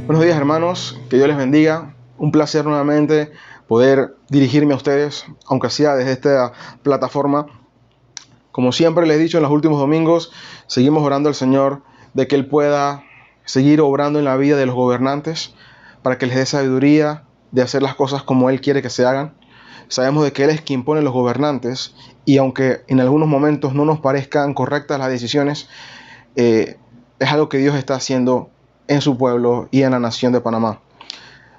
Buenos días, hermanos, que Dios les bendiga. Un placer nuevamente poder dirigirme a ustedes, aunque sea desde esta plataforma. Como siempre les he dicho en los últimos domingos, seguimos orando al Señor de que Él pueda seguir obrando en la vida de los gobernantes, para que les dé sabiduría de hacer las cosas como Él quiere que se hagan. Sabemos de que Él es quien pone los gobernantes, y aunque en algunos momentos no nos parezcan correctas las decisiones, es algo que Dios está haciendo en su pueblo y en la nación de Panamá.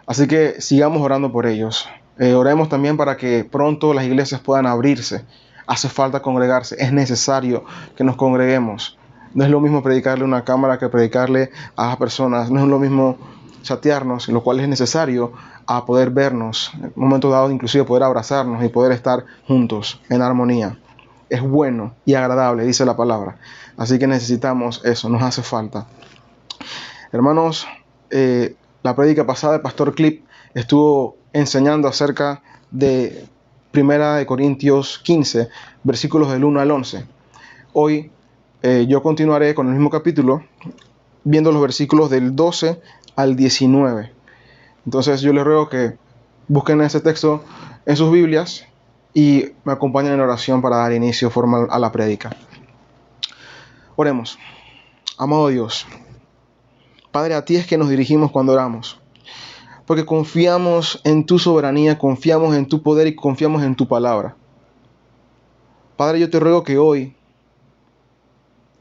Así que sigamos orando por ellos. Oremos también para que pronto las iglesias puedan abrirse. Hace falta congregarse, es necesario que nos congreguemos. No es lo mismo predicarle a una cámara que predicarle a las personas. No es lo mismo chatearnos, lo cual es necesario a poder vernos, en un momento dado inclusive poder abrazarnos y poder estar juntos en armonía. Es bueno y agradable, dice la palabra. Así que necesitamos eso, nos hace falta. Hermanos, la prédica pasada, el pastor Clip estuvo enseñando acerca de 1 Corintios 15, versículos del 1 al 11. Hoy yo continuaré con el mismo capítulo, viendo los versículos del 12 al 19. Entonces yo les ruego que busquen ese texto en sus Biblias y me acompañen en oración para dar inicio formal a la prédica. Oremos. Amado Dios, Padre, a ti es que nos dirigimos cuando oramos, porque confiamos en tu soberanía, confiamos en tu poder y confiamos en tu palabra. Padre, yo te ruego que hoy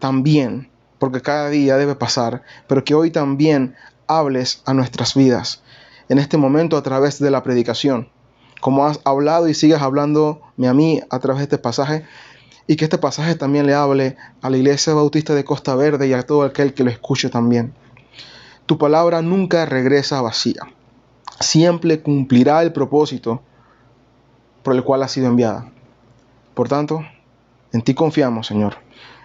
también, porque cada día debe pasar, pero que hoy también hables a nuestras vidas, en este momento a través de la predicación, como has hablado y sigas hablándome a mí a través de este pasaje, y que este pasaje también le hable a la Iglesia Bautista de Costa Verde y a todo aquel que lo escuche también. Tu palabra nunca regresa vacía. Siempre cumplirá el propósito por el cual ha sido enviada. Por tanto, en ti confiamos, Señor,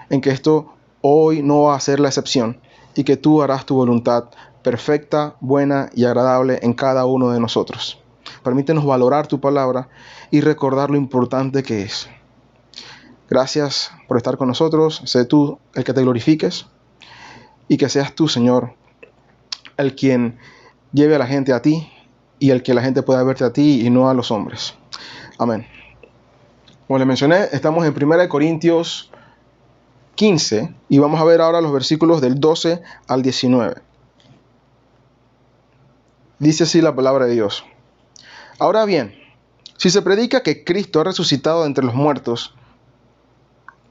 en que esto hoy no va a ser la excepción y que tú harás tu voluntad perfecta, buena y agradable en cada uno de nosotros. Permítenos valorar tu palabra y recordar lo importante que es. Gracias por estar con nosotros. Sé tú el que te glorifiques y que seas tú, Señor, el quien lleve a la gente a ti y el que la gente pueda verte a ti y no a los hombres. Amén. Como les mencioné, estamos en 1 Corintios 15 y vamos a ver ahora los versículos del 12 al 19. Dice así la palabra de Dios. Ahora bien, si se predica que Cristo ha resucitado de entre los muertos,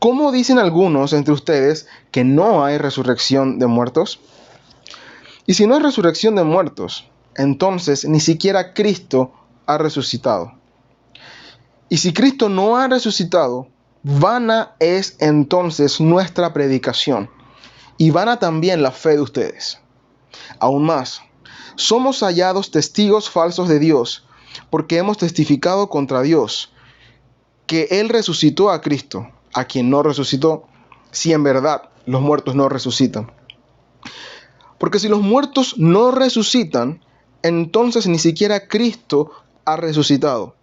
¿cómo dicen algunos entre ustedes que no hay resurrección de muertos? Y si no hay resurrección de muertos, entonces ni siquiera Cristo ha resucitado. Y si Cristo no ha resucitado, vana es entonces nuestra predicación, y vana también la fe de ustedes. Aún más, somos hallados testigos falsos de Dios, porque hemos testificado contra Dios que Él resucitó a Cristo, a quien no resucitó, si en verdad los muertos no resucitan. Porque si los muertos no resucitan, entonces ni siquiera Cristo ha resucitado.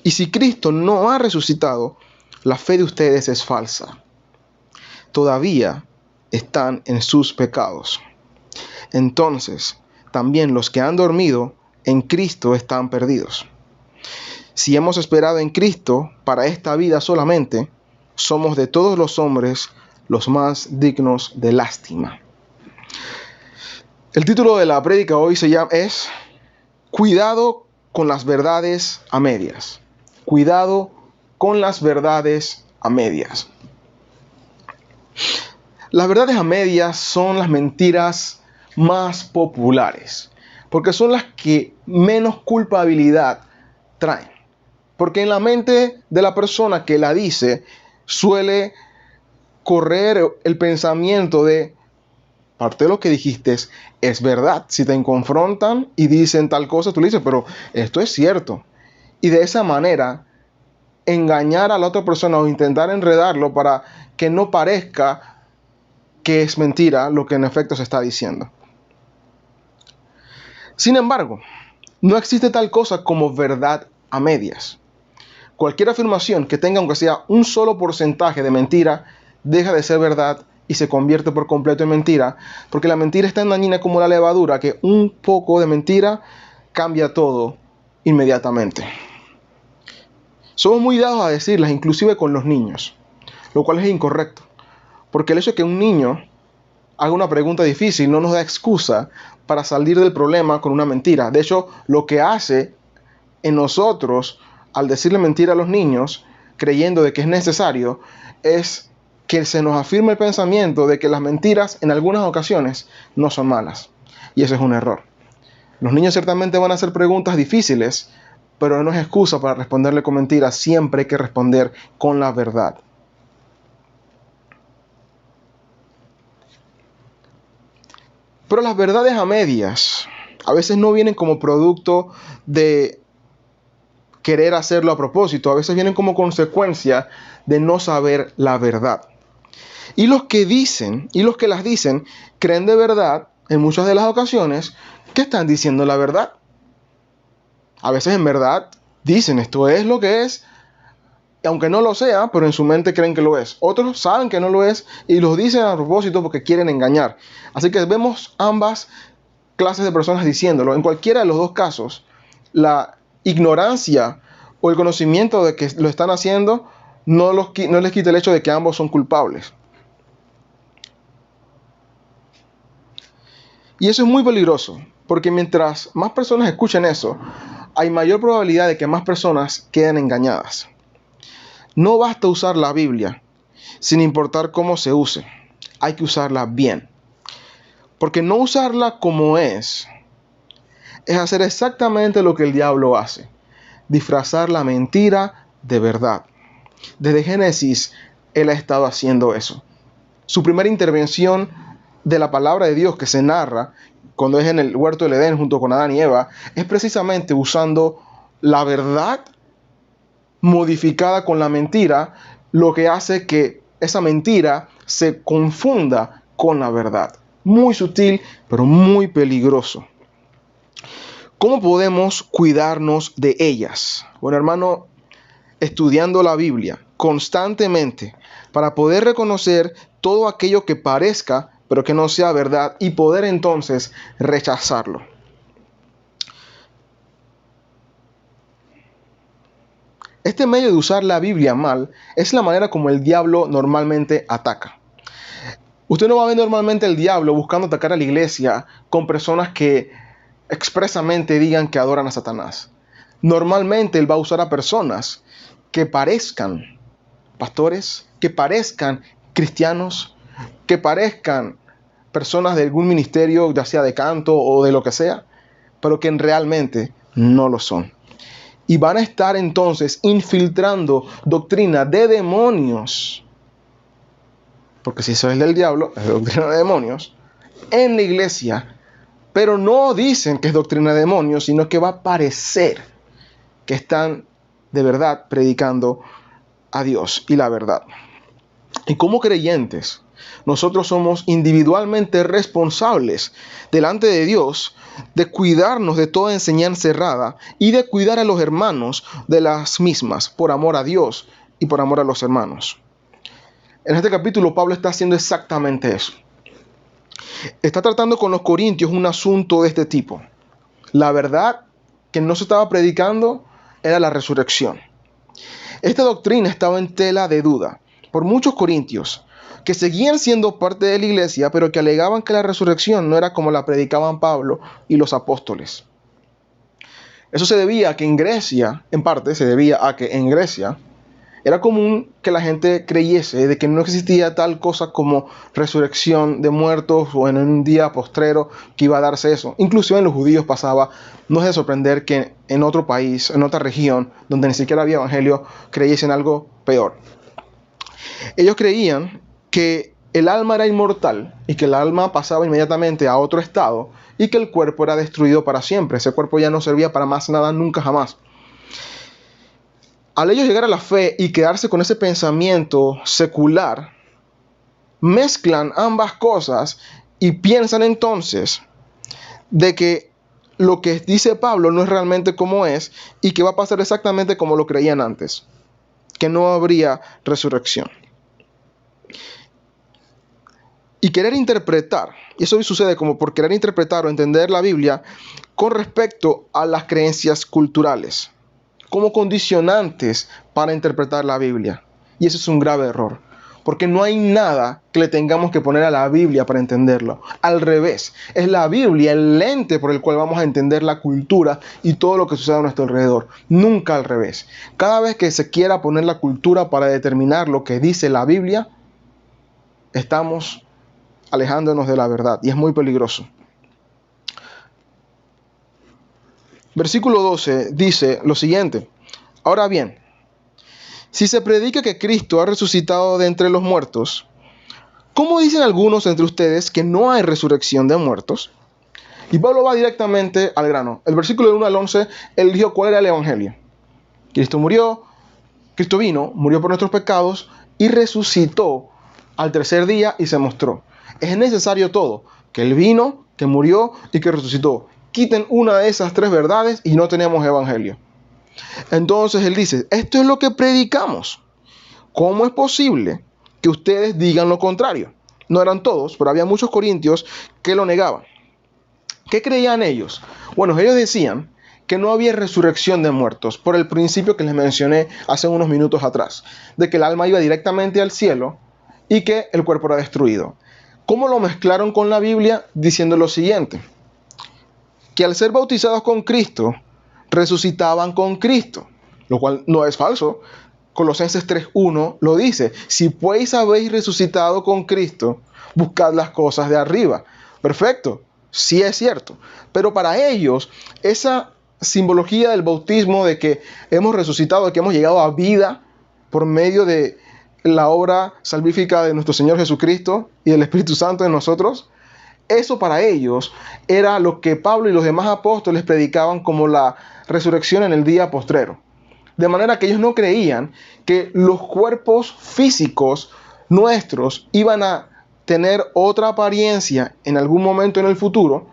Y si Cristo no ha resucitado, la fe de ustedes es falsa. Todavía están en sus pecados. Entonces, también los que han dormido en Cristo están perdidos. Si hemos esperado en Cristo para esta vida solamente, somos de todos los hombres los más dignos de lástima. El título de la prédica hoy es Cuidado con las verdades a medias. Cuidado con las verdades a medias. Las verdades a medias son las mentiras más populares, porque son las que menos culpabilidad traen. Porque en la mente de la persona que la dice suele correr el pensamiento de: parte de lo que dijiste es verdad. Si te confrontan y dicen tal cosa, tú le dices, pero esto es cierto. Y de esa manera, engañar a la otra persona o intentar enredarlo para que no parezca que es mentira lo que en efecto se está diciendo. Sin embargo, no existe tal cosa como verdad a medias. Cualquier afirmación que tenga aunque sea un solo porcentaje de mentira deja de ser verdad y se convierte por completo en mentira, porque la mentira es tan dañina como la levadura, que un poco de mentira cambia todo inmediatamente. Somos muy dados a decirlas, inclusive con los niños, lo cual es incorrecto, porque el hecho de que un niño haga una pregunta difícil no nos da excusa para salir del problema con una mentira. De hecho, lo que hace en nosotros, al decirle mentira a los niños, creyendo de que es necesario, es que se nos afirme el pensamiento de que las mentiras en algunas ocasiones no son malas. Y eso es un error. Los niños ciertamente van a hacer preguntas difíciles, pero no es excusa para responderle con mentiras. Siempre hay que responder con la verdad. Pero las verdades a medias a veces no vienen como producto de querer hacerlo a propósito, a veces vienen como consecuencia de no saber la verdad. Y los que dicen, y los que las dicen, creen de verdad, en muchas de las ocasiones, que están diciendo la verdad. A veces en verdad dicen esto es lo que es, aunque no lo sea, pero en su mente creen que lo es. Otros saben que no lo es y los dicen a propósito porque quieren engañar. Así que vemos ambas clases de personas diciéndolo. En cualquiera de los dos casos, la ignorancia o el conocimiento de que lo están haciendo no les quita el hecho de que ambos son culpables. Y eso es muy peligroso, porque mientras más personas escuchen eso, hay mayor probabilidad de que más personas queden engañadas. No basta usar la Biblia, sin importar cómo se use. Hay que usarla bien. Porque no usarla como es hacer exactamente lo que el diablo hace. Disfrazar la mentira de verdad. Desde Génesis, él ha estado haciendo eso. Su primera intervención de la palabra de Dios que se narra cuando es en el huerto del Edén junto con Adán y Eva, es precisamente usando la verdad modificada con la mentira, lo que hace que esa mentira se confunda con la verdad. Muy sutil, pero muy peligroso. ¿Cómo podemos cuidarnos de ellas? Bueno, hermano, estudiando la Biblia constantemente para poder reconocer todo aquello que parezca, pero que no sea verdad, y poder entonces rechazarlo. Este medio de usar la Biblia mal es la manera como el diablo normalmente ataca. Usted no va a ver normalmente el diablo buscando atacar a la iglesia con personas que expresamente digan que adoran a Satanás. Normalmente él va a usar a personas que parezcan pastores, que parezcan cristianos, que parezcan personas de algún ministerio, ya sea de canto o de lo que sea, pero que realmente no lo son. Y van a estar entonces infiltrando doctrina de demonios, porque si eso es del diablo, es doctrina de demonios, en la iglesia, pero no dicen que es doctrina de demonios, sino que va a parecer que están de verdad predicando a Dios y la verdad. Y como creyentes, nosotros somos individualmente responsables delante de Dios de cuidarnos de toda enseñanza errada y de cuidar a los hermanos de las mismas por amor a Dios y por amor a los hermanos. En este capítulo Pablo está haciendo exactamente eso. Está tratando con los corintios un asunto de este tipo. La verdad que no se estaba predicando era la resurrección. Esta doctrina estaba en tela de duda por muchos corintios que seguían siendo parte de la iglesia, pero que alegaban que la resurrección no era como la predicaban Pablo y los apóstoles. Eso se debía a que en Grecia, en parte se debía a que en Grecia era común que la gente creyese de que no existía tal cosa como resurrección de muertos o en un día postrero que iba a darse eso. Inclusive en los judíos pasaba. No es de sorprender que en otro país, en otra región, donde ni siquiera había evangelio, creyesen algo peor. Ellos creían que el alma era inmortal y que el alma pasaba inmediatamente a otro estado y que el cuerpo era destruido para siempre. Ese cuerpo ya no servía para más nada nunca jamás. Al ellos llegar a la fe y quedarse con ese pensamiento secular, mezclan ambas cosas y piensan entonces de que lo que dice Pablo no es realmente como es y que va a pasar exactamente como lo creían antes, que no habría resurrección. y querer interpretar, y eso sucede como por querer interpretar o entender la Biblia con respecto a las creencias culturales, como condicionantes para interpretar la Biblia. Y eso es un grave error, porque no hay nada que le tengamos que poner a la Biblia para entenderlo. Al revés, es la Biblia el lente por el cual vamos a entender la cultura y todo lo que sucede a nuestro alrededor. Nunca al revés. Cada vez que se quiera poner la cultura para determinar lo que dice la Biblia, estamos alejándonos de la verdad y es muy peligroso. Versículo 12 dice lo siguiente: ahora bien, si se predica que Cristo ha resucitado de entre los muertos, ¿cómo dicen algunos entre ustedes que no hay resurrección de muertos? Y Pablo va directamente al grano. El versículo del 1 al 11, él dijo cuál era el evangelio. Cristo murió, Cristo vino, murió por nuestros pecados y resucitó al tercer día y se mostró. Es necesario todo, que Él vino, que murió y que resucitó. Quiten una de esas tres verdades y no tenemos evangelio. Entonces él dice, esto es lo que predicamos. ¿Cómo es posible que ustedes digan lo contrario? No eran todos, pero había muchos corintios que lo negaban. ¿Qué creían ellos? Bueno, ellos decían que no había resurrección de muertos por el principio que les mencioné hace unos minutos atrás, de que el alma iba directamente al cielo y que el cuerpo era destruido. ¿Cómo lo mezclaron con la Biblia? Diciendo lo siguiente, que al ser bautizados con Cristo, resucitaban con Cristo, lo cual no es falso. Colosenses 3:1 lo dice, si pues habéis resucitado con Cristo, buscad las cosas de arriba. Perfecto, sí es cierto, pero para ellos esa simbología del bautismo, de que hemos resucitado, de que hemos llegado a vida por medio de la obra salvífica de nuestro Señor Jesucristo y del Espíritu Santo en nosotros, eso para ellos era lo que Pablo y los demás apóstoles predicaban como la resurrección en el día postrero. De manera que ellos no creían que los cuerpos físicos nuestros iban a tener otra apariencia en algún momento en el futuro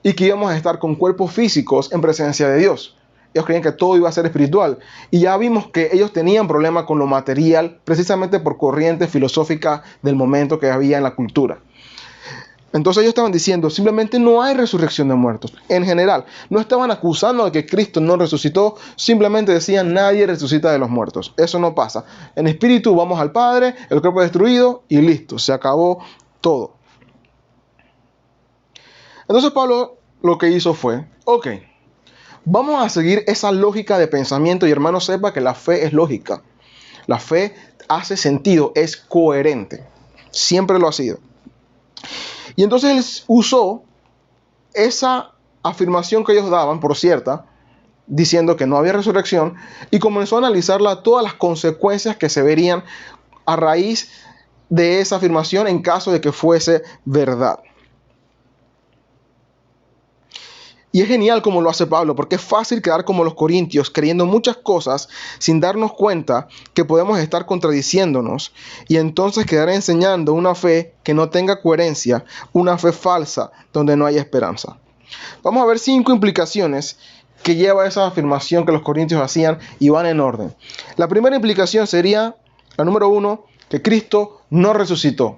y que íbamos a estar con cuerpos físicos en presencia de Dios. Ellos creían que todo iba a ser espiritual. Y ya vimos que ellos tenían problemas con lo material precisamente por corrientes filosóficas del momento que había en la cultura. Entonces ellos estaban diciendo, simplemente no hay resurrección de muertos. En general, no estaban acusando de que Cristo no resucitó, simplemente decían, nadie resucita de los muertos. Eso no pasa. En espíritu vamos al Padre, el cuerpo es destruido y listo, se acabó todo. Entonces Pablo lo que hizo fue, ok, vamos a seguir esa lógica de pensamiento y hermano sepa que la fe es lógica. La fe hace sentido, es coherente. Siempre lo ha sido. Y entonces él usó esa afirmación que ellos daban por cierta, diciendo que no había resurrección, y comenzó a analizarla todas las consecuencias que se verían a raíz de esa afirmación en caso de que fuese verdad. Y es genial como lo hace Pablo, porque es fácil quedar como los corintios, creyendo muchas cosas sin darnos cuenta que podemos estar contradiciéndonos y entonces quedar enseñando una fe que no tenga coherencia, una fe falsa donde no hay esperanza. Vamos a ver 5 implicaciones que lleva esa afirmación que los corintios hacían y van en orden. La primera implicación sería, la número 1, que Cristo no resucitó.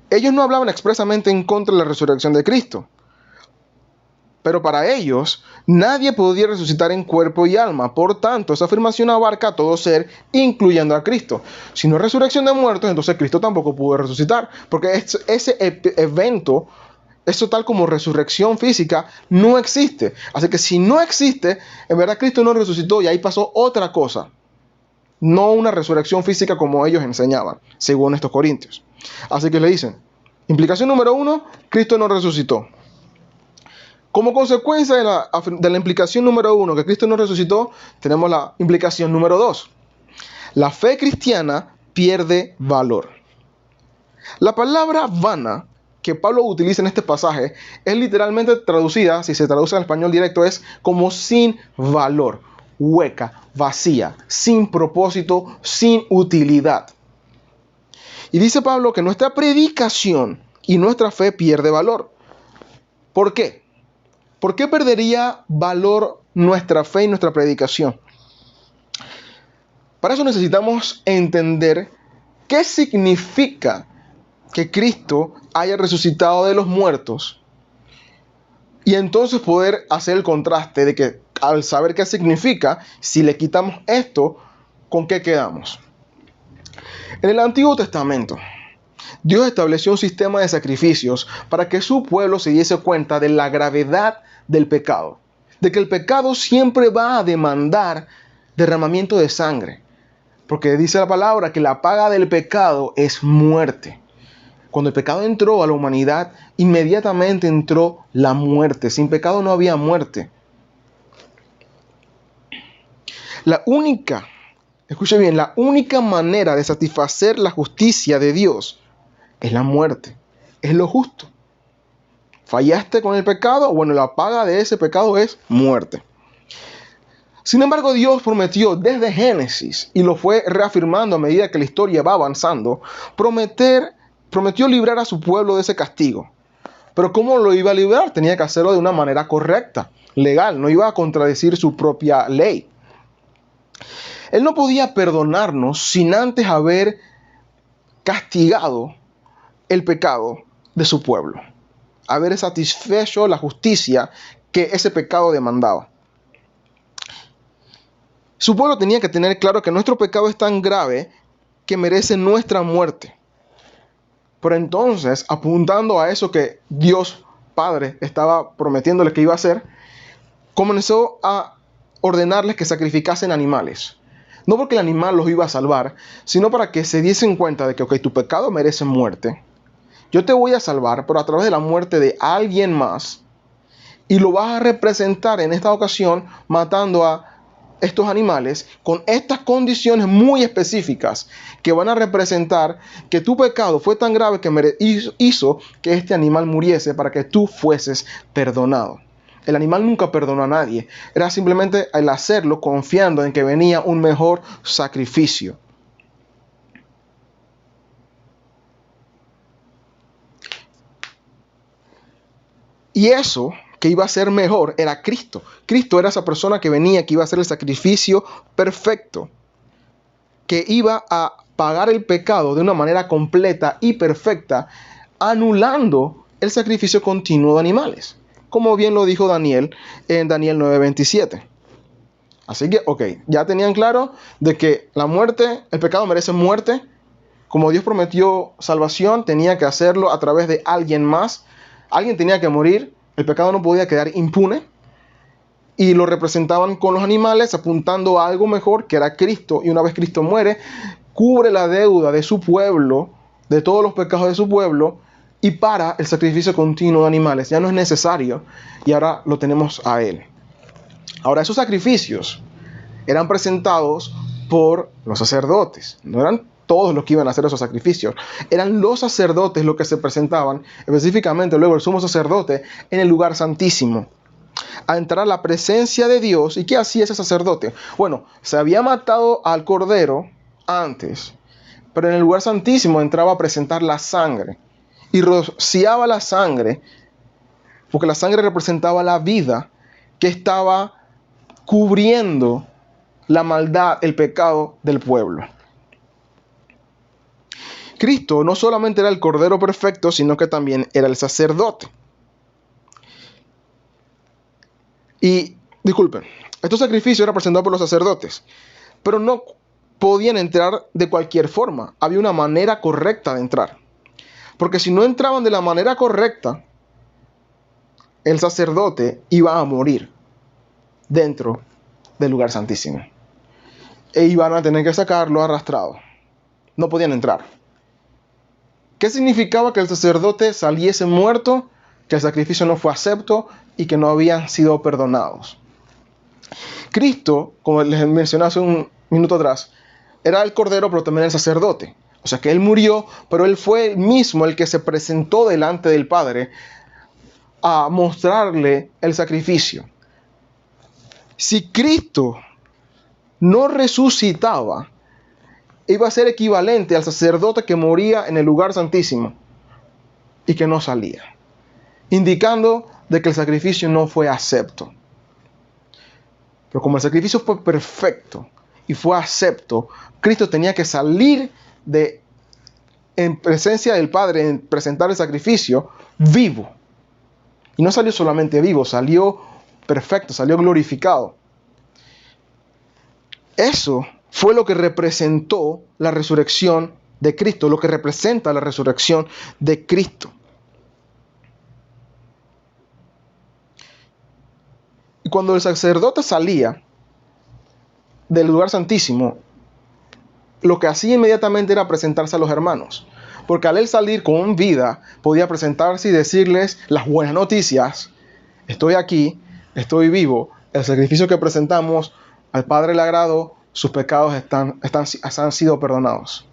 Ellos no hablaban expresamente en contra de la resurrección de Cristo. Pero para ellos, nadie podía resucitar en cuerpo y alma. Por tanto, esa afirmación abarca a todo ser, incluyendo a Cristo. Si no hay resurrección de muertos, entonces Cristo tampoco pudo resucitar. Porque ese evento, eso tal como resurrección física, no existe. Así que si no existe, en verdad Cristo no resucitó y ahí pasó otra cosa. No una resurrección física como ellos enseñaban, según estos corintios. Así que le dicen, implicación número 1, Cristo no resucitó. Como consecuencia de la implicación número 1, que Cristo no resucitó, tenemos la implicación número 2. La fe cristiana pierde valor. La palabra vana que Pablo utiliza en este pasaje es literalmente traducida, si se traduce al español directo, es como sin valor, hueca, vacía, sin propósito, sin utilidad. Y dice Pablo que nuestra predicación y nuestra fe pierde valor. ¿Por qué? ¿Por qué perdería valor nuestra fe y nuestra predicación? Para eso necesitamos entender qué significa que Cristo haya resucitado de los muertos y entonces poder hacer el contraste de que al saber qué significa, si le quitamos esto, ¿con qué quedamos? En el Antiguo Testamento, Dios estableció un sistema de sacrificios para que su pueblo se diese cuenta de la gravedad del pecado, de que el pecado siempre va a demandar derramamiento de sangre, porque dice la palabra que la paga del pecado es muerte. Cuando el pecado entró a la humanidad, inmediatamente entró la muerte. Sin pecado no había muerte. Escuche bien, la única manera de satisfacer la justicia de Dios es la muerte, es lo justo. ¿Fallaste con el pecado? Bueno, la paga de ese pecado es muerte. Sin embargo, Dios prometió desde Génesis, y lo fue reafirmando a medida que la historia va avanzando, prometió librar a su pueblo de ese castigo. Pero ¿cómo lo iba a librar? Tenía que hacerlo de una manera correcta, legal, no iba a contradecir su propia ley. Él no podía perdonarnos sin antes haber castigado el pecado de su pueblo, haber satisfecho la justicia que ese pecado demandaba. Su pueblo tenía que tener claro que nuestro pecado es tan grave que merece nuestra muerte. Pero entonces, apuntando a eso que Dios Padre estaba prometiéndole que iba a hacer, comenzó a ordenarles que sacrificasen animales. No porque el animal los iba a salvar, sino para que se diesen cuenta de que, ok, tu pecado merece muerte. Yo te voy a salvar, pero a través de la muerte de alguien más. Y lo vas a representar en esta ocasión matando a estos animales con estas condiciones muy específicas que van a representar que tu pecado fue tan grave que hizo que este animal muriese para que tú fueses perdonado. El animal nunca perdonó a nadie. Era simplemente el hacerlo confiando en que venía un mejor sacrificio. Y eso que iba a ser mejor era Cristo. Cristo era esa persona que venía, que iba a hacer el sacrificio perfecto, que iba a pagar el pecado de una manera completa y perfecta, anulando el sacrificio continuo de animales, como bien lo dijo Daniel en Daniel 9:27. Así que, ok, ya tenían claro de que la muerte, el pecado merece muerte. Como Dios prometió salvación, tenía que hacerlo a través de alguien más. Alguien tenía que morir. El pecado no podía quedar impune. Y lo representaban con los animales, apuntando a algo mejor, que era Cristo. Y una vez Cristo muere, cubre la deuda de su pueblo, de todos los pecados de su pueblo, y para el sacrificio continuo de animales. Ya no es necesario, y ahora lo tenemos a Él. Ahora, esos sacrificios eran presentados por los sacerdotes. No eran todos los que iban a hacer esos sacrificios. Eran los sacerdotes los que se presentaban, específicamente luego el sumo sacerdote, en el lugar santísimo, a entrar a la presencia de Dios. ¿Y qué hacía ese sacerdote? Bueno, se había matado al cordero antes, pero en el lugar santísimo entraba a presentar la sangre y rociaba la sangre, porque la sangre representaba la vida que estaba cubriendo la maldad, el pecado del pueblo. Cristo no solamente era el Cordero perfecto, sino que también era el sacerdote. Y, disculpen, estos sacrificios eran presentados por los sacerdotes, pero no podían entrar de cualquier forma. Había una manera correcta de entrar. Porque si no entraban de la manera correcta, el sacerdote iba a morir dentro del lugar santísimo. E iban a tener que sacarlo arrastrado. No podían entrar. ¿Qué significaba que el sacerdote saliese muerto? Que el sacrificio no fue acepto y que no habían sido perdonados. Cristo, como les mencioné hace un minuto atrás, era el cordero, pero también el sacerdote. O sea que él murió, pero él fue el mismo el que se presentó delante del Padre a mostrarle el sacrificio. Si Cristo no resucitaba, iba a ser equivalente al sacerdote que moría en el lugar santísimo y que no salía, indicando de que el sacrificio no fue acepto. Pero como el sacrificio fue perfecto y fue acepto, Cristo tenía que salir de en presencia del Padre, en presentar el sacrificio vivo. Y no salió solamente vivo, salió perfecto, salió glorificado. Eso fue lo que representó la resurrección de Cristo, lo que representa la resurrección de Cristo. Y cuando el sacerdote salía del lugar santísimo, lo que hacía inmediatamente era presentarse a los hermanos. Porque al él salir con vida, podía presentarse y decirles las buenas noticias. Estoy aquí, estoy vivo, el sacrificio que presentamos al Padre le agradó, sus pecados han sido perdonados.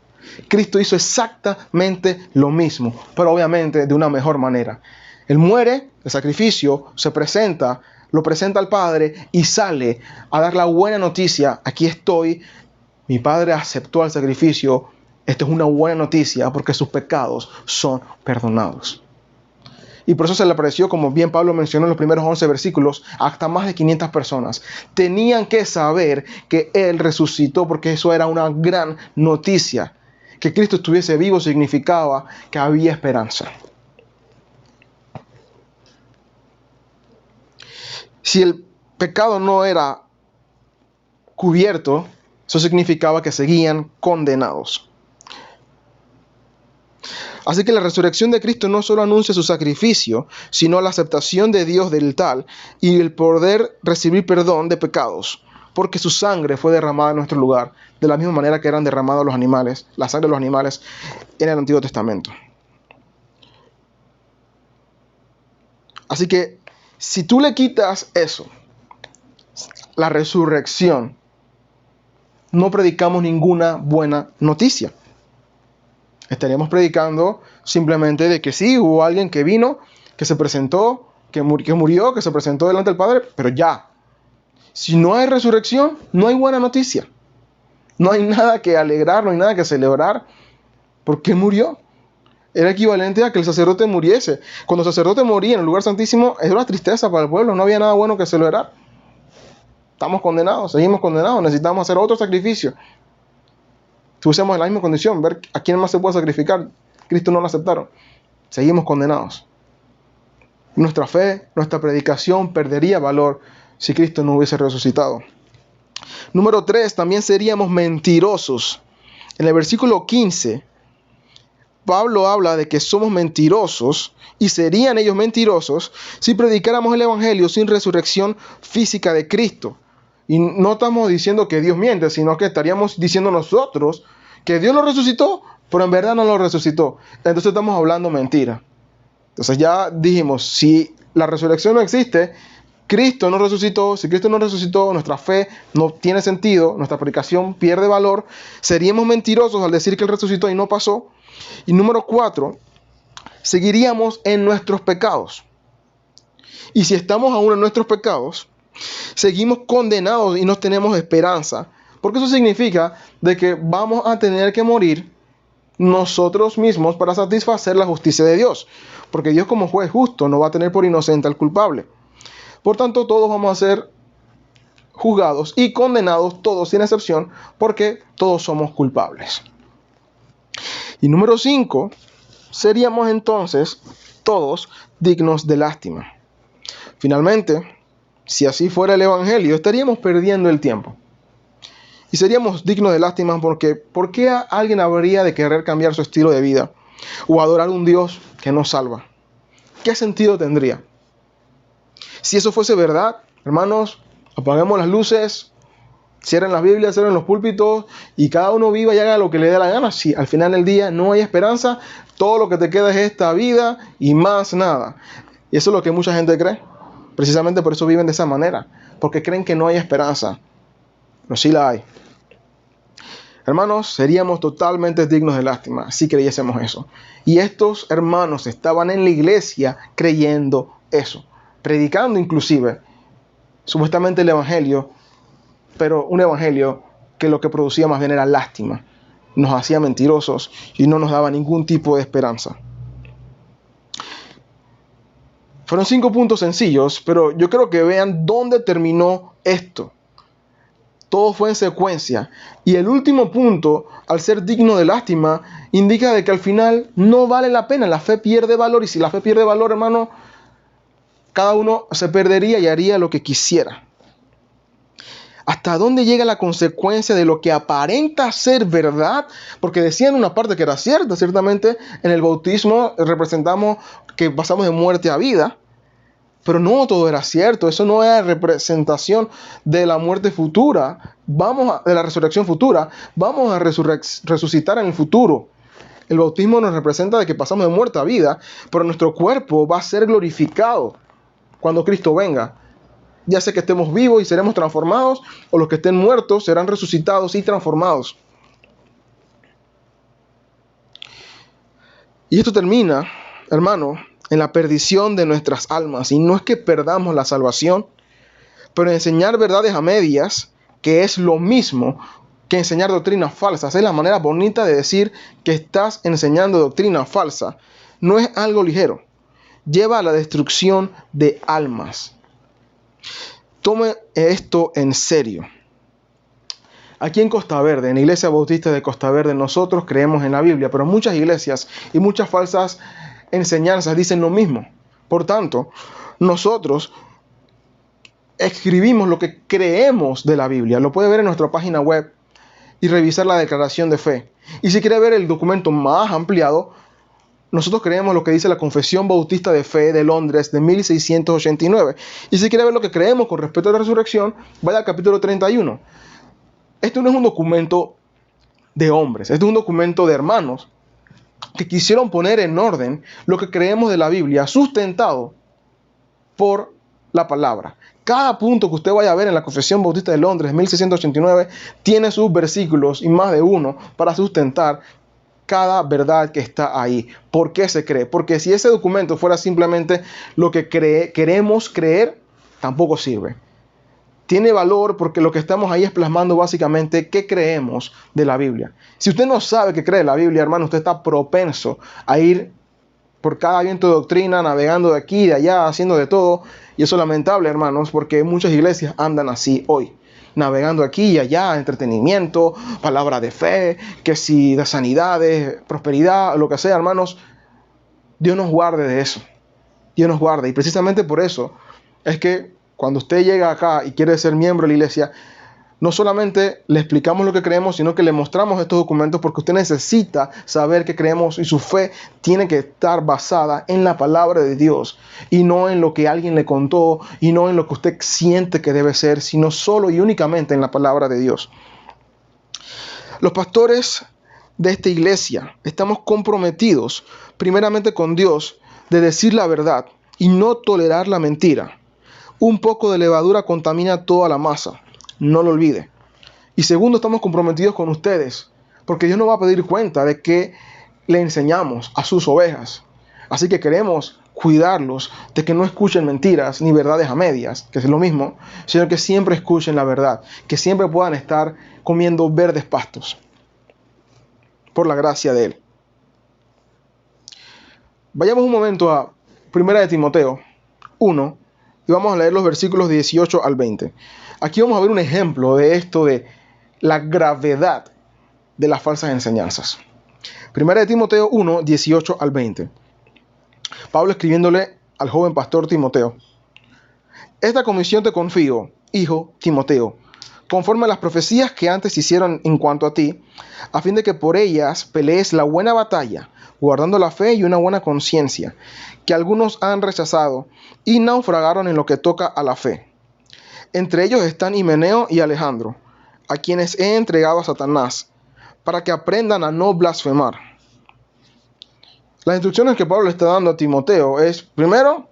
Cristo hizo exactamente lo mismo, pero obviamente de una mejor manera. Él muere, el sacrificio, se presenta, lo presenta al Padre y sale a dar la buena noticia. Aquí estoy, mi Padre aceptó el sacrificio. Esto es una buena noticia porque sus pecados son perdonados. Y por eso se le apareció, como bien Pablo mencionó en los primeros 11 versículos, hasta más de 500 personas. Tenían que saber que Él resucitó porque eso era una gran noticia. Que Cristo estuviese vivo significaba que había esperanza. Si el pecado no era cubierto, eso significaba que seguían condenados. Así que la resurrección de Cristo no solo anuncia su sacrificio, sino la aceptación de Dios del tal y el poder recibir perdón de pecados, porque su sangre fue derramada en nuestro lugar, de la misma manera que eran derramados los animales, la sangre de los animales en el Antiguo Testamento. Así que si tú le quitas eso, la resurrección, no predicamos ninguna buena noticia. Estaríamos predicando simplemente de que sí, hubo alguien que vino, que se presentó, que murió, que se presentó delante del Padre, pero ya. Si no hay resurrección, no hay buena noticia. No hay nada que alegrar, no hay nada que celebrar, porque murió. Era equivalente a que el sacerdote muriese. Cuando el sacerdote moría en el lugar santísimo, era una tristeza para el pueblo, no había nada bueno que celebrar. Estamos condenados, seguimos condenados, necesitamos hacer otro sacrificio. Estuviésemos en la misma condición, ver a quién más se puede sacrificar. Cristo no lo aceptaron. Seguimos condenados. Nuestra fe, nuestra predicación perdería valor si Cristo no hubiese resucitado. Número 3, también seríamos mentirosos. En el versículo 15, Pablo habla de que somos mentirosos y serían ellos mentirosos si predicáramos el evangelio sin resurrección física de Cristo. Y no estamos diciendo que Dios miente, sino que estaríamos diciendo nosotros que Dios lo resucitó, pero en verdad no lo resucitó. Entonces estamos hablando mentira. Entonces ya dijimos, si la resurrección no existe, Cristo no resucitó. Si Cristo no resucitó, nuestra fe no tiene sentido, nuestra predicación pierde valor. Seríamos mentirosos al decir que Él resucitó y no pasó. Y número 4, seguiríamos en nuestros pecados. Y si estamos aún en nuestros pecados, seguimos condenados y no tenemos esperanza. Porque eso significa de que vamos a tener que morir nosotros mismos para satisfacer la justicia de Dios. Porque Dios, como juez justo, no va a tener por inocente al culpable. Por tanto, todos vamos a ser juzgados y condenados, todos sin excepción, porque todos somos culpables. Y número 5, seríamos entonces todos dignos de lástima. Finalmente, si así fuera el evangelio, estaríamos perdiendo el tiempo. Y seríamos dignos de lástima porque ¿por qué alguien habría de querer cambiar su estilo de vida o adorar a un Dios que no salva? ¿Qué sentido tendría? Si eso fuese verdad, hermanos, apaguemos las luces, cierren las Biblias, cierren los púlpitos y cada uno viva y haga lo que le dé la gana. Si al final del día no hay esperanza, todo lo que te queda es esta vida y más nada. Y eso es lo que mucha gente cree. Precisamente por eso viven de esa manera, porque creen que no hay esperanza. Pero sí la hay. Hermanos, seríamos totalmente dignos de lástima si creyésemos eso. Y estos hermanos estaban en la iglesia creyendo eso, predicando inclusive supuestamente el evangelio, pero un evangelio que lo que producía más bien era lástima. Nos hacía mentirosos y no nos daba ningún tipo de esperanza. Fueron 5 puntos sencillos, pero yo creo que vean dónde terminó esto. Todo fue en secuencia. Y el último punto, al ser digno de lástima, indica de que al final no vale la pena. La fe pierde valor. Y si la fe pierde valor, hermano, cada uno se perdería y haría lo que quisiera. ¿Hasta dónde llega la consecuencia de lo que aparenta ser verdad? Porque decían una parte que era cierta. Ciertamente en el bautismo representamos que pasamos de muerte a vida. Pero no todo era cierto. Eso no era representación de la muerte futura. De la resurrección futura. Vamos a resucitar en el futuro. El bautismo nos representa de que pasamos de muerte a vida. Pero nuestro cuerpo va a ser glorificado cuando Cristo venga. Ya sea que estemos vivos y seremos transformados, o los que estén muertos serán resucitados y transformados. Y esto termina, hermano, en la perdición de nuestras almas. Y no es que perdamos la salvación, pero enseñar verdades a medias, que es lo mismo que enseñar doctrinas falsas. Es la manera bonita de decir que estás enseñando doctrina falsa. No es algo ligero. Lleva a la destrucción de almas. Tome esto en serio. Aquí en Costa Verde, en la Iglesia Bautista de Costa Verde, nosotros creemos en la Biblia, pero muchas iglesias y muchas falsas enseñanzas dicen lo mismo. Por tanto, nosotros escribimos lo que creemos de la Biblia. Lo puede ver en nuestra página web y revisar la declaración de fe. Y si quiere ver el documento más ampliado, nosotros creemos lo que dice la Confesión Bautista de Fe de Londres de 1689. Y si quiere ver lo que creemos con respecto a la resurrección, vaya al capítulo 31. Esto no es un documento de hombres, esto es un documento de hermanos que quisieron poner en orden lo que creemos de la Biblia, sustentado por la palabra. Cada punto que usted vaya a ver en la Confesión Bautista de Londres 1689 tiene sus versículos y más de uno para sustentar cada verdad que está ahí. ¿Por qué se cree? Porque si ese documento fuera simplemente lo que queremos creer, tampoco sirve. Tiene valor porque lo que estamos ahí es plasmando básicamente qué creemos de la Biblia. Si usted no sabe qué cree de la Biblia, hermano, usted está propenso a ir por cada viento de doctrina, navegando de aquí y de allá, haciendo de todo. Y eso es lamentable, hermanos, porque muchas iglesias andan así hoy, navegando aquí y allá, entretenimiento, palabra de fe, que si de sanidades, prosperidad, lo que sea, hermanos. Dios nos guarde de eso. Dios nos guarde. Y precisamente por eso es que cuando usted llega acá y quiere ser miembro de la iglesia, no solamente le explicamos lo que creemos, sino que le mostramos estos documentos porque usted necesita saber qué creemos y su fe tiene que estar basada en la palabra de Dios y no en lo que alguien le contó y no en lo que usted siente que debe ser, sino solo y únicamente en la palabra de Dios. Los pastores de esta iglesia estamos comprometidos primeramente con Dios de decir la verdad y no tolerar la mentira. Un poco de levadura contamina toda la masa. No lo olvide. Y segundo, estamos comprometidos con ustedes, porque Dios nos va a pedir cuenta de que le enseñamos a sus ovejas. Así que queremos cuidarlos de que no escuchen mentiras ni verdades a medias, que es lo mismo, sino que siempre escuchen la verdad, que siempre puedan estar comiendo verdes pastos, por la gracia de Él. Vayamos un momento a 1 Timoteo 1, y vamos a leer los versículos 18 al 20. Aquí vamos a ver un ejemplo de esto, de la gravedad de las falsas enseñanzas. 1 Timoteo 1, 18 al 20. Pablo escribiéndole al joven pastor Timoteo. Esta comisión te confío, hijo Timoteo, conforme a las profecías que antes hicieron en cuanto a ti, a fin de que por ellas pelees la buena batalla, guardando la fe y una buena conciencia, que algunos han rechazado y naufragaron en lo que toca a la fe. Entre ellos están Himeneo y Alejandro, a quienes he entregado a Satanás, para que aprendan a no blasfemar. Las instrucciones que Pablo le está dando a Timoteo es, primero,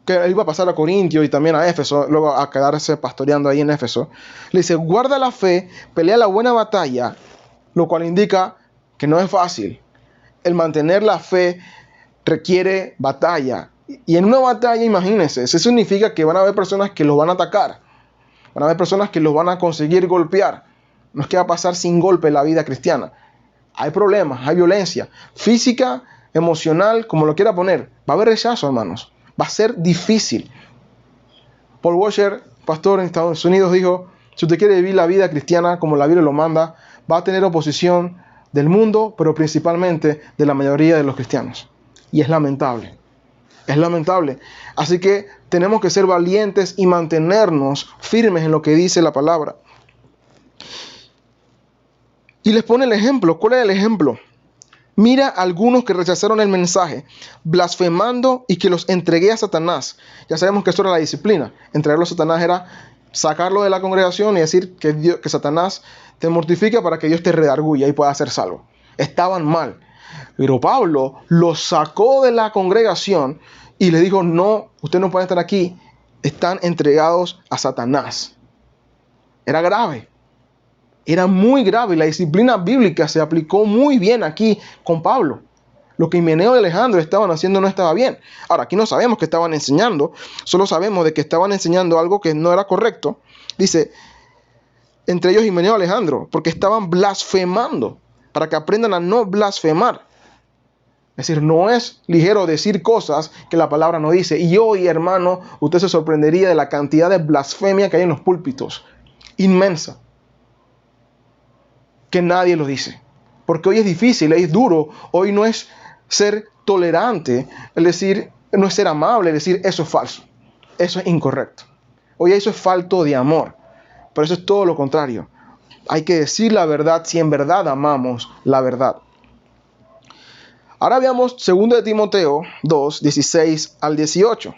que él iba a pasar a Corintio y también a Éfeso, luego a quedarse pastoreando ahí en Éfeso. Le dice, guarda la fe, pelea la buena batalla, lo cual indica que no es fácil. El mantener la fe requiere batalla. Y en una batalla, imagínense, eso significa que van a haber personas que los van a atacar. Van a haber personas que los van a conseguir golpear. No es que va a pasar sin golpe la vida cristiana. Hay problemas, hay violencia física, emocional, como lo quiera poner. Va a haber rechazo, hermanos. Va a ser difícil. Paul Washer, pastor en Estados Unidos dijo, si usted quiere vivir la vida cristiana como la Biblia lo manda, va a tener oposición del mundo, pero principalmente de la mayoría de los cristianos. Y es lamentable. Es lamentable. Así que tenemos que ser valientes y mantenernos firmes en lo que dice la palabra. Y les pone el ejemplo. ¿Cuál es el ejemplo? Mira a algunos que rechazaron el mensaje, blasfemando, y que los entregué a Satanás. Ya sabemos que eso era la disciplina. Entregarlo a Satanás era sacarlo de la congregación y decir que Satanás te mortifica para que Dios te redarguya y pueda ser salvo. Estaban mal. Pero Pablo los sacó de la congregación y les dijo, no, ustedes no pueden estar aquí. Están entregados a Satanás. Era grave. Era muy grave y la disciplina bíblica se aplicó muy bien aquí con Pablo. Lo que Himeneo y Alejandro estaban haciendo no estaba bien. Ahora, aquí no sabemos qué estaban enseñando, solo sabemos de que estaban enseñando algo que no era correcto. Dice, entre ellos Himeneo y Alejandro, porque estaban blasfemando, para que aprendan a no blasfemar. Es decir, no es ligero decir cosas que la palabra no dice. Y hoy, hermano, usted se sorprendería de la cantidad de blasfemia que hay en los púlpitos. Inmensa. Que nadie lo dice. Porque hoy es difícil, es duro. Hoy no es ser tolerante, es decir, no es ser amable, es decir, eso es falso. Eso es incorrecto. Hoy eso es falto de amor. Pero eso es todo lo contrario. Hay que decir la verdad si en verdad amamos la verdad. Ahora veamos 2 de Timoteo 2, 16 al 18.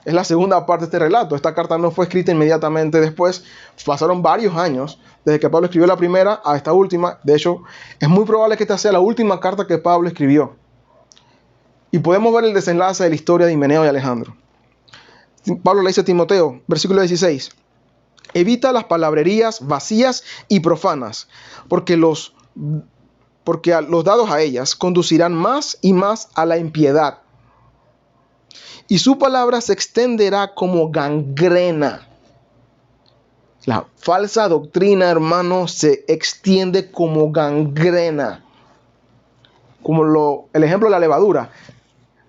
Es la segunda parte de este relato. Esta carta no fue escrita inmediatamente después. Pasaron varios años desde que Pablo escribió la primera a esta última. De hecho, es muy probable que esta sea la última carta que Pablo escribió. Y podemos ver el desenlace de la historia de Himeneo y Alejandro. Pablo le dice a Timoteo, versículo 16. Evita las palabrerías vacías y profanas, porque los dados a ellas conducirán más y más a la impiedad. Y su palabra se extenderá como gangrena. La falsa doctrina, hermano, se extiende como gangrena. Como el ejemplo de la levadura.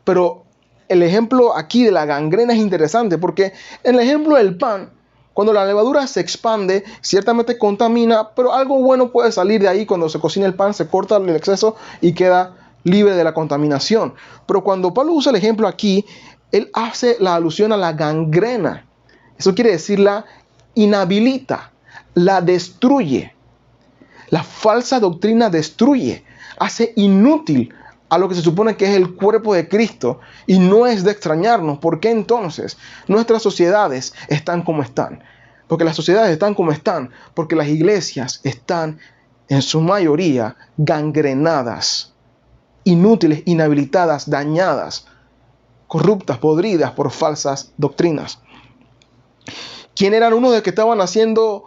Pero el ejemplo aquí de la gangrena es interesante porque en el ejemplo del pan, cuando la levadura se expande, ciertamente contamina, pero algo bueno puede salir de ahí cuando se cocina el pan, se corta el exceso y queda libre de la contaminación. Pero cuando Pablo usa el ejemplo aquí, él hace la alusión a la gangrena. Eso quiere decir la inhabilita, la destruye. La falsa doctrina destruye, hace inútil a lo que se supone que es el cuerpo de Cristo. Y no es de extrañarnos. ¿Por qué entonces nuestras sociedades están como están? Porque las sociedades están como están, porque las iglesias están en su mayoría gangrenadas, inútiles, inhabilitadas, dañadas, corruptas, podridas por falsas doctrinas. ¿Quién eran unos de que estaban haciendo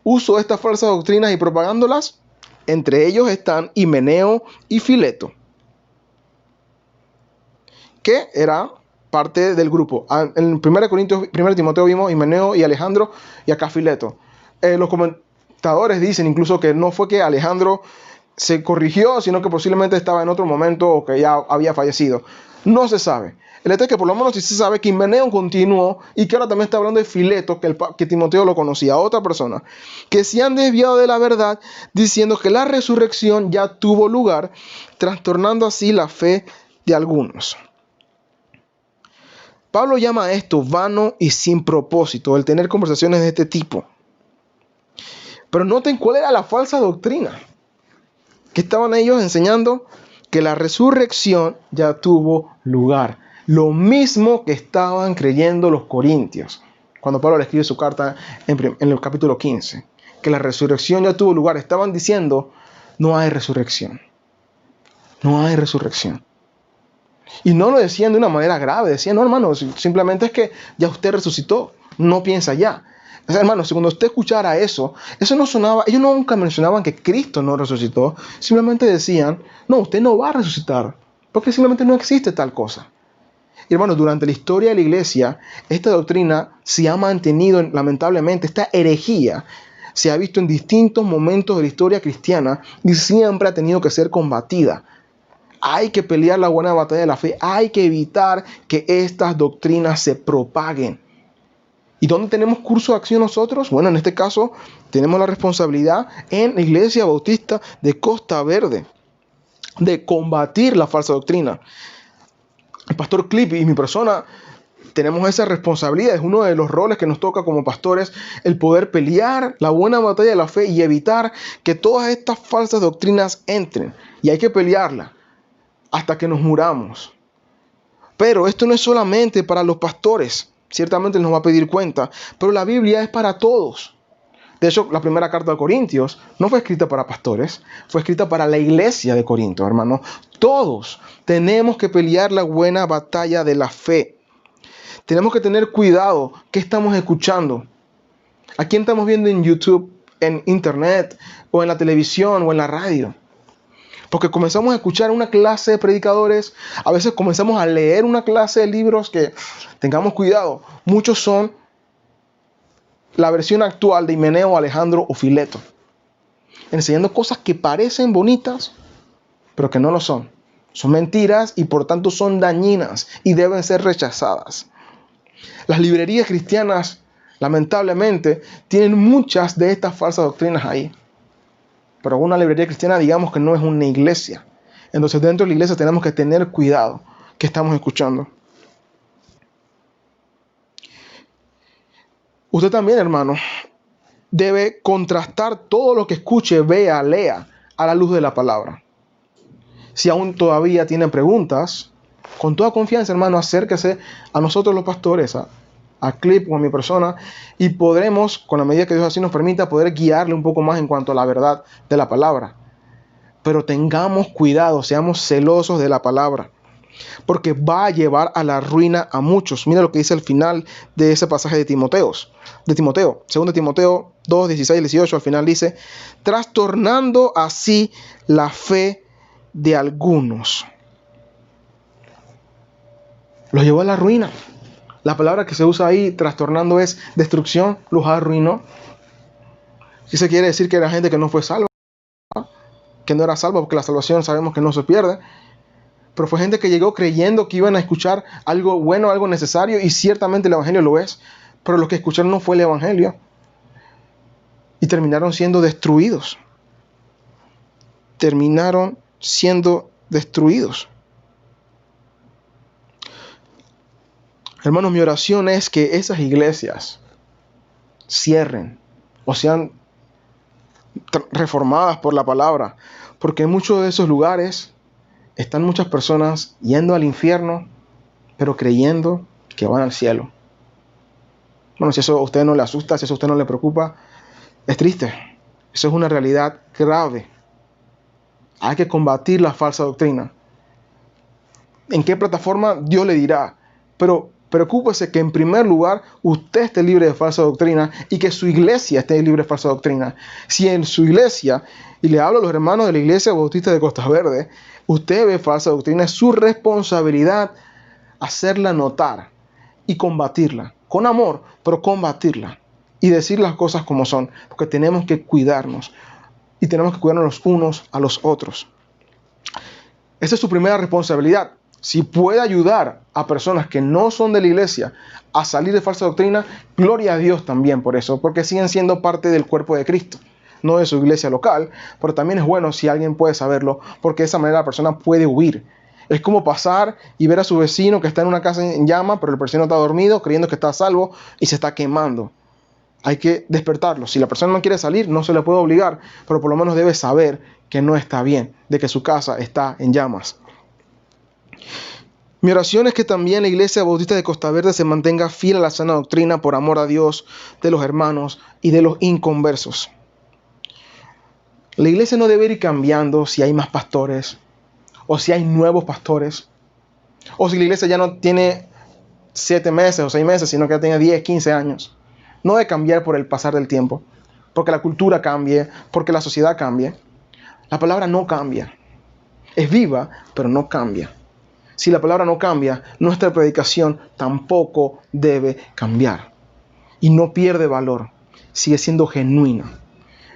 uso de estas falsas doctrinas y propagándolas? Entre ellos están Himeneo y Fileto, que era parte del grupo. En 1 Timoteo vimos Himeneo y Alejandro y acá Fileto. Los comentadores dicen incluso que no fue que Alejandro se corrigió, sino que posiblemente estaba en otro momento o que ya había fallecido. No se sabe. El hecho es que por lo menos sí se sabe que Himeneo continuó y que ahora también está hablando de Fileto, que Timoteo lo conocía, otra persona, que se han desviado de la verdad diciendo que la resurrección ya tuvo lugar, trastornando así la fe de algunos. Pablo llama a esto vano y sin propósito, el tener conversaciones de este tipo. Pero noten cuál era la falsa doctrina. Que estaban ellos enseñando que la resurrección ya tuvo lugar. Lo mismo que estaban creyendo los corintios. Cuando Pablo le escribe su carta en el capítulo 15. Que la resurrección ya tuvo lugar. Estaban diciendo, no hay resurrección. No hay resurrección. Y no lo decían de una manera grave. Decían, no hermano, simplemente es que ya usted resucitó. No piensa ya. O sea, hermano, cuando usted escuchara eso no sonaba, ellos nunca mencionaban que Cristo no resucitó. Simplemente decían, no, usted no va a resucitar. Porque simplemente no existe tal cosa. Y hermanos, durante la historia de la iglesia, esta doctrina se ha mantenido, lamentablemente, esta herejía se ha visto en distintos momentos de la historia cristiana y siempre ha tenido que ser combatida. Hay que pelear la buena batalla de la fe, hay que evitar que estas doctrinas se propaguen. ¿Y dónde tenemos curso de acción nosotros? Bueno, en este caso tenemos la responsabilidad en la Iglesia Bautista de Costa Verde de combatir la falsa doctrina. El pastor Clip y mi persona tenemos esa responsabilidad. Es uno de los roles que nos toca como pastores, el poder pelear la buena batalla de la fe y evitar que todas estas falsas doctrinas entren. Y hay que pelearla hasta que nos muramos. Pero esto no es solamente para los pastores. Ciertamente nos va a pedir cuenta, pero la Biblia es para todos. De hecho, la primera carta de Corintios no fue escrita para pastores, fue escrita para la iglesia de Corinto, hermano. Todos tenemos que pelear la buena batalla de la fe. Tenemos que tener cuidado qué estamos escuchando. ¿A quién estamos viendo en YouTube, en internet, o en la televisión, o en la radio? Porque comenzamos a escuchar una clase de predicadores, a veces comenzamos a leer una clase de libros que, tengamos cuidado, muchos son la versión actual de Himeneo, Alejandro o Fileto, enseñando cosas que parecen bonitas, pero que no lo son. Son mentiras y por tanto son dañinas y deben ser rechazadas. Las librerías cristianas, lamentablemente, tienen muchas de estas falsas doctrinas ahí. Pero una librería cristiana, digamos que no es una iglesia. Entonces dentro de la iglesia tenemos que tener cuidado que estamos escuchando. Usted también, hermano, debe contrastar todo lo que escuche, vea, lea a la luz de la palabra. Si aún todavía tienen preguntas, con toda confianza, hermano, acérquese a nosotros los pastores, a Clip o a mi persona, y podremos, con la medida que Dios así nos permita, poder guiarle un poco más en cuanto a la verdad de la palabra. Pero tengamos cuidado, seamos celosos de la palabra, porque va a llevar a la ruina a muchos. Mira lo que dice al final de ese pasaje de Timoteo, 2 Timoteo 2, 16 y 18, al final dice, trastornando así la fe de algunos. Los llevó a la ruina. La palabra que se usa ahí, trastornando, es destrucción, los arruinó. Y se quiere decir que era gente que no fue salva, que no era salva, porque la salvación sabemos que no se pierde. Pero fue gente que llegó creyendo que iban a escuchar algo bueno, algo necesario, y ciertamente el evangelio lo es, pero lo que escucharon no fue el evangelio. Y terminaron siendo destruidos. Terminaron siendo destruidos. Hermanos, mi oración es que esas iglesias cierren o sean reformadas por la palabra, porque en muchos de esos lugares están muchas personas yendo al infierno, pero creyendo que van al cielo. Bueno, si eso a usted no le asusta, si eso a usted no le preocupa, es triste. Eso es una realidad grave. Hay que combatir la falsa doctrina. ¿En qué plataforma? Dios le dirá. Pero preocúpese que en primer lugar usted esté libre de falsa doctrina y que su iglesia esté libre de falsa doctrina. Si en su iglesia, y le hablo a los hermanos de la Iglesia Bautista de Costa Verde, usted ve falsa doctrina, es su responsabilidad hacerla notar y combatirla. Con amor, pero combatirla. Y decir las cosas como son. Porque tenemos que cuidarnos. Y tenemos que cuidarnos los unos a los otros. Esa es su primera responsabilidad. Si puede ayudar a personas que no son de la iglesia a salir de falsa doctrina, gloria a Dios también por eso. Porque siguen siendo parte del cuerpo de Cristo. No de su iglesia local. Pero también es bueno si alguien puede saberlo. Porque de esa manera la persona puede huir. Es como pasar y ver a su vecino que está en una casa en llama, pero el vecino está dormido, creyendo que está a salvo y se está quemando. Hay que despertarlo. Si la persona no quiere salir, no se le puede obligar, pero por lo menos debe saber que no está bien, de que su casa está en llamas. Mi oración es que también la Iglesia Bautista de Costa Verde se mantenga fiel a la sana doctrina por amor a Dios, de los hermanos y de los inconversos. La iglesia no debe ir cambiando si hay más pastores, o si hay nuevos pastores, o si la iglesia ya no tiene 7 meses o 6 meses, sino que ya tiene 10, 15 años. No debe cambiar por el pasar del tiempo, porque la cultura cambie, porque la sociedad cambie. La palabra no cambia. Es viva, pero no cambia. Si la palabra no cambia, nuestra predicación tampoco debe cambiar. Y no pierde valor. Sigue siendo genuina.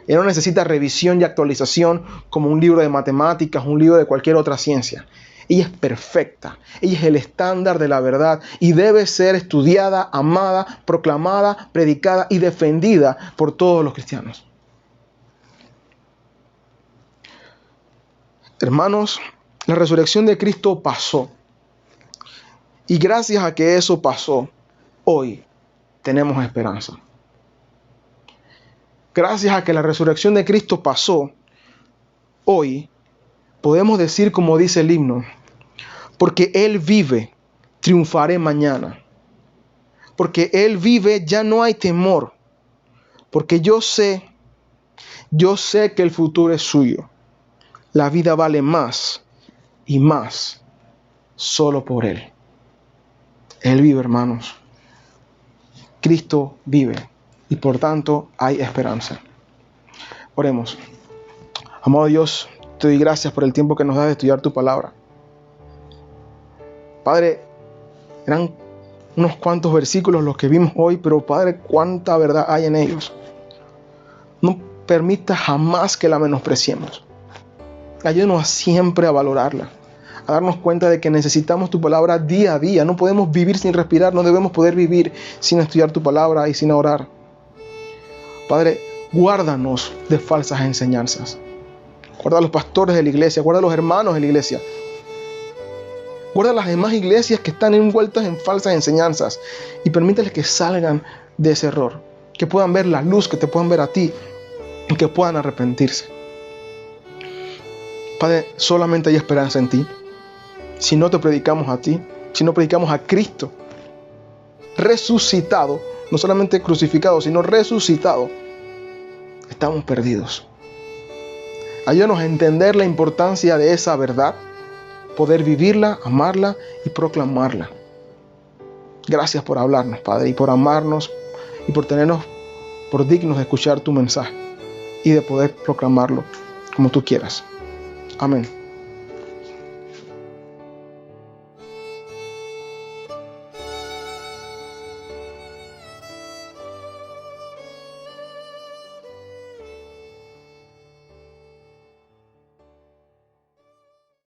Él no necesita revisión y actualización como un libro de matemáticas, un libro de cualquier otra ciencia. Ella es perfecta. Ella es el estándar de la verdad y debe ser estudiada, amada, proclamada, predicada y defendida por todos los cristianos. Hermanos, la resurrección de Cristo pasó. Y gracias a que eso pasó, hoy tenemos esperanza. Gracias a que la resurrección de Cristo pasó, hoy podemos decir como dice el himno, porque Él vive, triunfaré mañana. Porque Él vive, ya no hay temor. Porque yo sé que el futuro es suyo. La vida vale más y más solo por Él. Él vive, hermanos. Cristo vive y por tanto hay esperanza. Oremos. Amado Dios, te doy gracias por el tiempo que nos das de estudiar tu palabra. Padre, eran unos cuantos versículos los que vimos hoy, pero Padre, cuánta verdad hay en ellos. No permita jamás que la menospreciemos. Ayúdanos siempre a valorarla, a darnos cuenta de que necesitamos tu palabra día a día. No podemos vivir sin respirar, no debemos poder vivir sin estudiar tu palabra y sin orar. Padre, guárdanos de falsas enseñanzas. Guarda a los pastores de la iglesia, guarda a los hermanos de la iglesia. Guarda a las demás iglesias que están envueltas en falsas enseñanzas y permíteles que salgan de ese error, que puedan ver la luz, que te puedan ver a ti y que puedan arrepentirse. Padre, solamente hay esperanza en ti. Si no te predicamos a ti, si no predicamos a Cristo resucitado, no solamente crucificado, sino resucitado, estamos perdidos. Ayúdanos a entender la importancia de esa verdad, poder vivirla, amarla y proclamarla. Gracias por hablarnos, Padre, y por amarnos y por tenernos por dignos de escuchar tu mensaje y de poder proclamarlo como tú quieras. Amén.